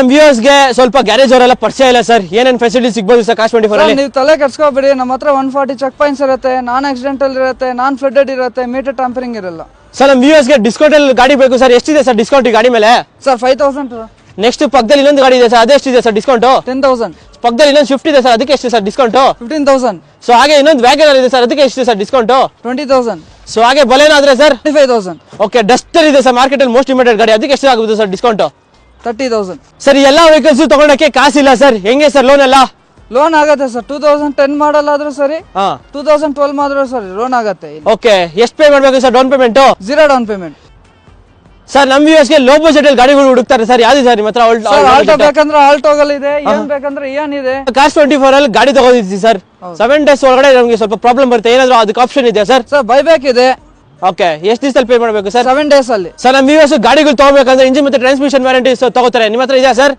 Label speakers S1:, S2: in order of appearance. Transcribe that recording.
S1: ನಮ್ಮ ವ್ಯೂವರ್ಸ್ ಗೆ ಸ್ವಲ್ಪ ಗ್ಯಾರೇಜ್ ಅವರೆಲ್ಲ ಪರಿಚಯ ಇಲ್ಲ ಸರ್, ಏನೇನ್ ಫೆಸಿಲಿಟಿ ಸಿಗಬಹುದು ಸರ್ ಕಾಶ್ 24 ಅಲ್ಲಿ?
S2: ನೀವು ತಲೆ ಕೆಡ್ಸ್ಕೋಬೇಡಿ, ನಮ್ಮ ಹತ್ರ 140 ಚೆಕ್ ಪಾಯಿಂಟ್ಸ್ ಇರುತ್ತೆ, ನಾನ್ ಆಕ್ಸಿಡೆಂಟಲ್ ಇರುತ್ತೆ, ನಾನ್ ಫ್ಲಡ್ಡೆಡ್ ಇರುತ್ತೆ, ಮೀಟರ್ ಟ್ಯಾಂಪರಿಂಗ್ ಇರಲ್ಲ.
S1: ಸರ್ ನಮ್ಮ ವ್ಯೂವರ್ಸ್ ಗೆ ಡಿಸ್ಕೌಂಟ್ ಅಲ್ಲಿ ಗಾಡಿ ಬೇಕು ಸರ್, ಎಷ್ಟಿದೆ ಸರ್ ಡಿಸ್ಕೌಂಟ್ ಈ ಗಾಡಿ ಮೇಲೆ?
S2: ಸರ್ 5000.
S1: ನೆಕ್ಸ್ಟ್ ಪಕ್ಕದಲ್ಲಿ ಇನ್ನೊಂದು ಗಾಡಿ ಇದೆ ಸರ್, ಅದೆಷ್ಟಿದೆ ಸರ್ ಡಿಸ್ಕೌಂಟ್?
S2: 10,000.
S1: ಪಕ್ಕದಲ್ಲಿ ಇನ್ನೊಂದು ಸ್ವಿಫ್ಟ್ ಇದೆ ಸರ್, ಅದಕ್ಕೆ ಎಷ್ಟು ಸರ್ ಡಿಸ್ಕೌಂಟ್?
S2: 15,000.
S1: ಸೊ ಹಾಗೆ ಇನ್ನೊಂದು ವ್ಯಾಗನರ್ ಇದೆ ಸರ್, ಅದಕ್ಕೆ ಎಷ್ಟು ಸರ್ ಡಿಸ್ಕೌಂಟ್?
S2: 20,000.
S1: ಸೊ ಹಾಗೆ ಬಲೇನೋ ಆದ್ರೆ ಸರ್
S2: 25,000.
S1: ಓಕೆ, ಡಸ್ಟರ್ ಇದೆ ಸರ್ ಮಾರ್ಕೆಟ್ ಅಲ್ಲಿ ಮೋಸ್ಟ್ ಇಮಿಡಿಯೇಟ್ ಗಾಡಿ, ಅದಕ್ಕೆ ಎಷ್ಟು ಆಗುತ್ತೆ ಸರ್ ಡಿಸ್ಕೌಂಟ್?
S2: 30,000.
S1: ಸರ್ ಎಲ್ಲಾ ವೆಹಿಕಲ್ಸ್ ತಗೊಳಕ್ಕೆ ಕಾಸಿಲ್ಲ ಸರ್, ಹೆಂಗೆ ಸರ್ ಲೋನ್ ಎಲ್ಲ?
S2: ಲೋನ್ ಆಗತ್ತೆ ಸರ್, 2010 ಮಾಡಲ್ ಆದ್ರೂ ಸರಿ,
S1: ಹಾ
S2: 2012 ಆದ್ರೂ ಸರಿ ಲೋನ್ ಆಗತ್ತೆ.
S1: ಓಕೆ, ಎಷ್ಟು ಪೇ ಮಾಡ್ಬೇಕು sir down payment?
S2: 0 down payment.
S1: Sir ನಮ್ಮ ವ್ಯೂವರ್ಸ್ ಗೆ ಲೋ ಬಜೆಟ್ ಅಲ್ಲಿ ಗಾಡಿಗಳು ಹುಡುಕ್ತಾರೆ ಸರ್, ಯಾವ್ದು ಸರ್ ನಿಮ್ಮ ಹತ್ರ?
S2: ಆಲ್ಟೋ ಬೇಕಂದ್ರೆ ಆಲ್ಟೋಗಲ್ ಇದೆ, ಏನ್ ಬೇಕಂದ್ರೆ ಏನ್ ಇದೆ.
S1: ಕಾಶ್ 24 ಅಲ್ಲಿ ಗಾಡಿ ತಗೋದಿದ್ದೀವಿ ಸರ್, 7 ಡೇಸ್ ಒಳಗಡೆ ನಮಗೆ ಸ್ವಲ್ಪ ಪ್ರಾಬ್ಲಮ್ ಬರುತ್ತೆ, ಏನಾದ್ರು ಅದಕ್ಕೆ ಆಪ್ಷನ್ ಇದೆಯಾ ಸರ್?
S2: ಸರ್ ಬೈಬ್ಯಾಕ್ ಇದೆ.
S1: ಓಕೆ, ಎಷ್ಟು ದಿವಸದಲ್ಲಿ ಪೇ ಮಾಡಬೇಕು ಸರ್?
S2: 7 ಡೇಸ್ ಅಲ್ಲಿ.
S1: ಸರ್ ನಮ್ಮ ವ್ಯೂವರ್ಸ್ ಗಾಡಿಗಳು ತಗೋಬೇಕಂದ್ರೆ ಇಂಜಿನ್ ಮತ್ತೆ ಟ್ರಾನ್ಸ್ಮಿಷನ್ ವ್ಯಾರಂಟಿ ತಗೋತಾರೆ, ನಿಮ್ಮ ಹತ್ರ ಇದೆಯಾ ಸರ್?